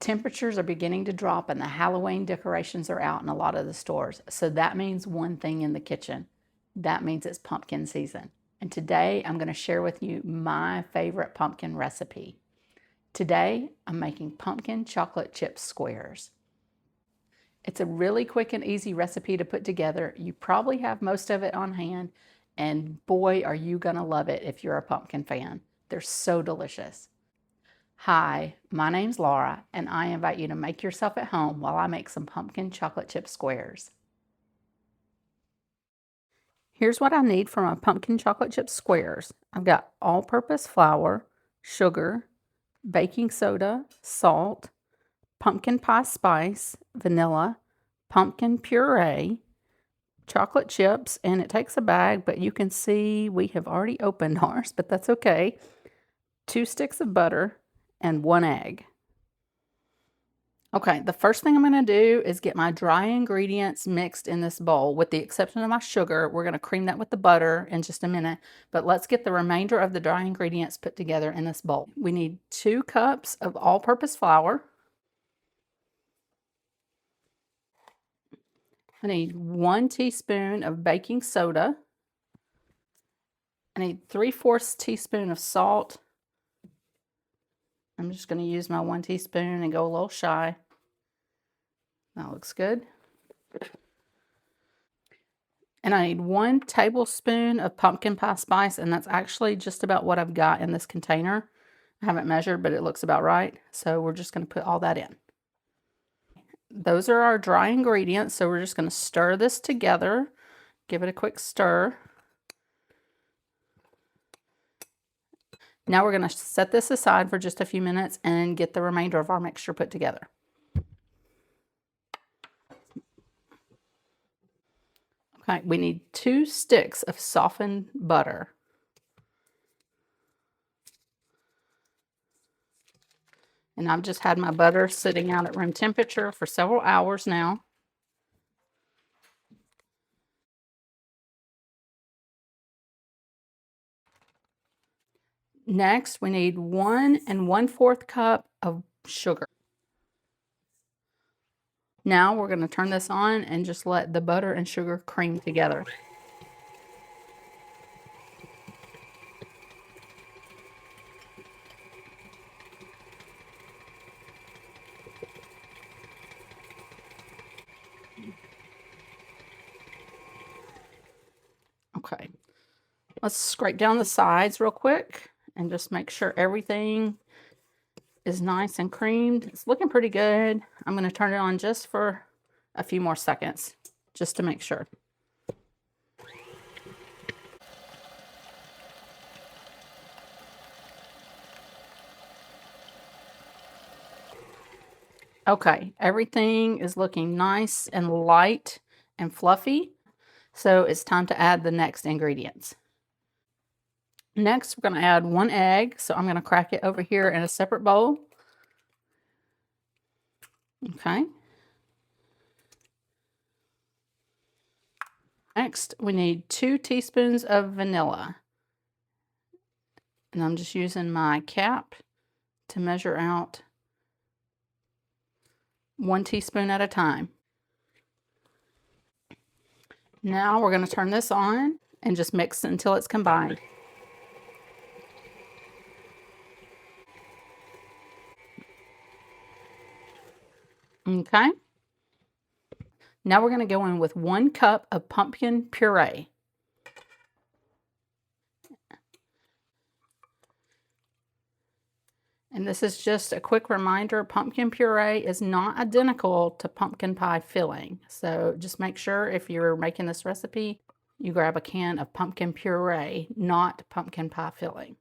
Temperatures are beginning to drop and the Halloween decorations are out in a lot of the stores. So that means one thing in the kitchen. That means it's pumpkin season. And today I'm going to share with you my favorite pumpkin recipe. Today I'm making pumpkin chocolate chip squares. It's a really quick and easy recipe to put together. You probably have most of it on hand, and boy, are you going to love it if you're a pumpkin fan. They're so delicious. Hi, my name's Laura, and I invite you to make yourself at home while I make some pumpkin chocolate chip squares. Here's what I need for my pumpkin chocolate chip squares. I've got all-purpose flour, sugar, baking soda, salt, pumpkin pie spice, vanilla, pumpkin puree, chocolate chips, and it takes a bag, but you can see we have already opened ours, but that's okay. 2 sticks of butter and 1 egg. Okay, the first thing I'm going to do is get my dry ingredients mixed in this bowl. With the exception of my sugar, we're going to cream that with the butter in just a minute. But let's get the remainder of the dry ingredients put together in this bowl. We need 2 cups of all-purpose flour. I need 1 teaspoon of baking soda. I need 3/4 teaspoon of salt. I'm just going to use my 1 teaspoon and go a little shy. That looks good. And I need 1 tablespoon of pumpkin pie spice, and that's actually just about what I've got in this container. I haven't measured, but it looks about right. So we're just going to put all that in. Those are our dry ingredients, so we're just going to stir this together. Give it a quick stir. Now we're going to set this aside for just a few minutes and get the remainder of our mixture put together. Okay, we need 2 sticks of softened butter. And I've just had my butter sitting out at room temperature for several hours now. Next, we need 1 1/4 cup of sugar. Now we're going to turn this on and just let the butter and sugar cream together. Okay, let's scrape down the sides real quick and just make sure everything is nice and creamed. It's looking pretty good. I'm going to turn it on just for a few more seconds, just to make sure. Okay, everything is looking nice and light and fluffy. So it's time to add the next ingredients. Next, we're going to add 1 egg. So I'm going to crack it over here in a separate bowl. Okay. Next, we need 2 teaspoons of vanilla. And I'm just using my cap to measure out 1 teaspoon at a time. Now we're going to turn this on and just mix until it's combined. Okay. Now we're going to go in with 1 cup of pumpkin puree. And this is just a quick reminder, pumpkin puree is not identical to pumpkin pie filling. So just make sure if you're making this recipe, you grab a can of pumpkin puree, not pumpkin pie filling.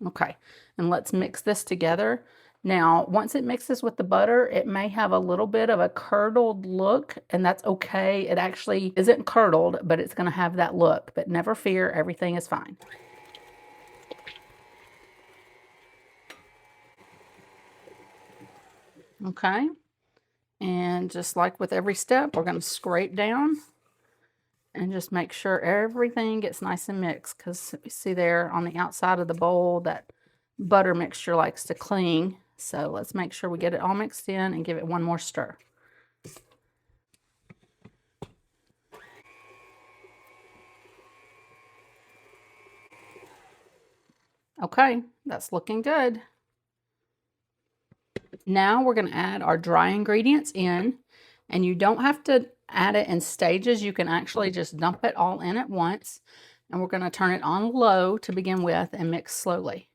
Okay, and let's mix this together. Now, once it mixes with the butter, it may have a little bit of a curdled look, and that's okay. It actually isn't curdled, but it's going to have that look. But never fear, everything is fine. Okay, and just like with every step, we're going to scrape down and just make sure everything gets nice and mixed, because you see there on the outside of the bowl that butter mixture likes to cling. So let's make sure we get it all mixed in and give it one more stir. Okay, that's looking good. Now we're going to add our dry ingredients in, and you don't have to add it in stages. You can actually just dump it all in at once, and we're going to turn it on low to begin with and mix slowly.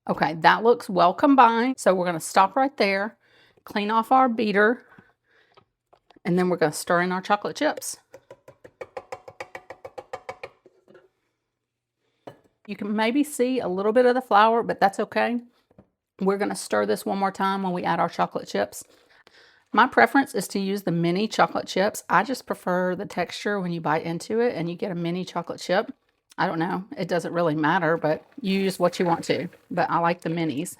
Okay, that looks well combined. So we're going to stop right there, clean off our beater, and then we're going to stir in our chocolate chips. You can maybe see a little bit of the flour, but that's okay. We're going to stir this one more time when we add our chocolate chips. My preference is to use the mini chocolate chips. I just prefer the texture when you bite into it and you get a mini chocolate chip. I don't know, it doesn't really matter, but you use what you want to. But I like the minis.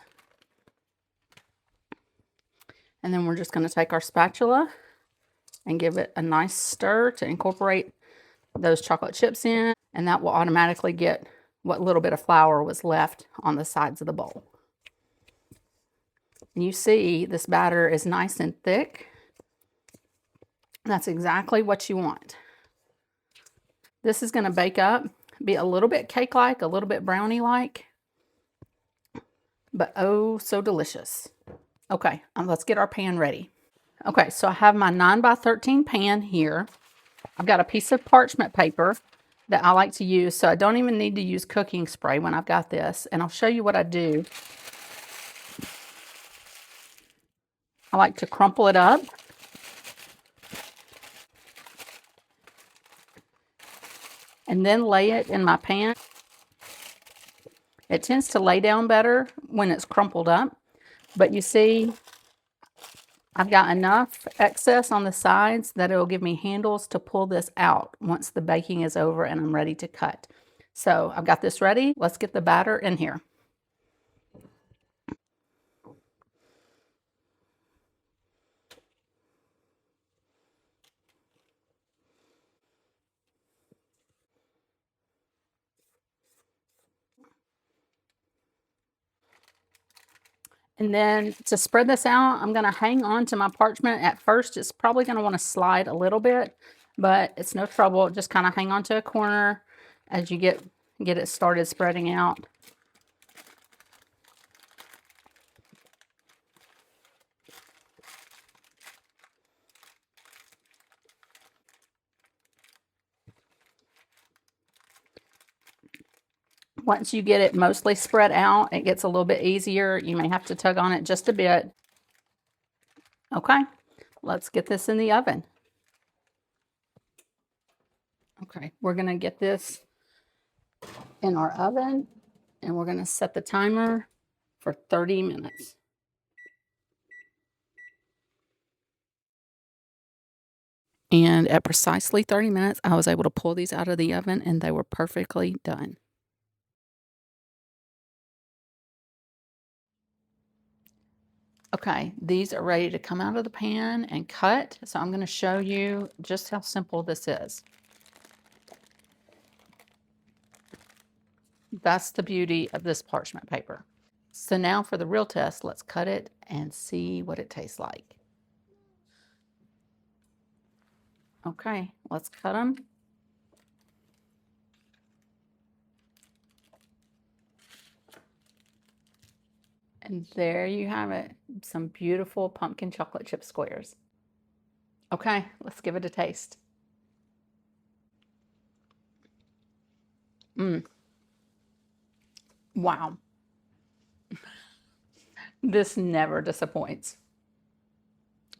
And then we're just going to take our spatula and give it a nice stir to incorporate those chocolate chips in. And that will automatically get what little bit of flour was left on the sides of the bowl. And you see this batter is nice and thick. That's exactly what you want. This is going to bake up, be a little bit cake-like, a little bit brownie-like, but oh, so delicious. Okay, let's get our pan ready. Okay, so I have my 9 by 13 pan here. I've got a piece of parchment paper that I like to use, so I don't even need to use cooking spray when I've got this. And I'll show you what I do. I like to crumple it up. And then lay it in my pan. It tends to lay down better when it's crumpled up. But you see, I've got enough excess on the sides that it will give me handles to pull this out once the baking is over and I'm ready to cut. So I've got this ready. Let's get the batter in here. And then to spread this out, I'm going to hang on to my parchment. At first, it's probably going to want to slide a little bit, but it's no trouble. Just kind of hang on to a corner as you get it started spreading out. Once you get it mostly spread out, it gets a little bit easier. You may have to tug on it just a bit. Okay, let's get this in the oven. Okay, we're going to get this in our oven and we're going to set the timer for 30 minutes. And at precisely 30 minutes, I was able to pull these out of the oven and they were perfectly done. Okay, these are ready to come out of the pan and cut. So I'm going to show you just how simple this is. That's the beauty of this parchment paper. So now for the real test, let's cut it and see what it tastes like. Okay, let's cut them. And there you have it, some beautiful pumpkin chocolate chip squares. Okay, let's give it a taste. Wow. This never disappoints.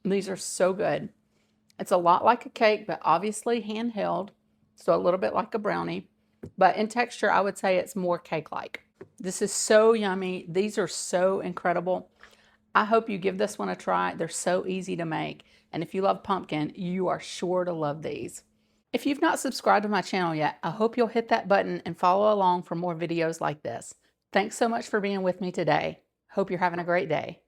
These are so good. It's a lot like a cake, but obviously handheld, so a little bit like a brownie. But in texture, I would say it's more cake-like. This is so yummy. These are so incredible. I hope you give this one a try. They're so easy to make. And if you love pumpkin, you are sure to love these. If you've not subscribed to my channel yet, I hope you'll hit that button and follow along for more videos like this. Thanks so much for being with me today. Hope you're having a great day.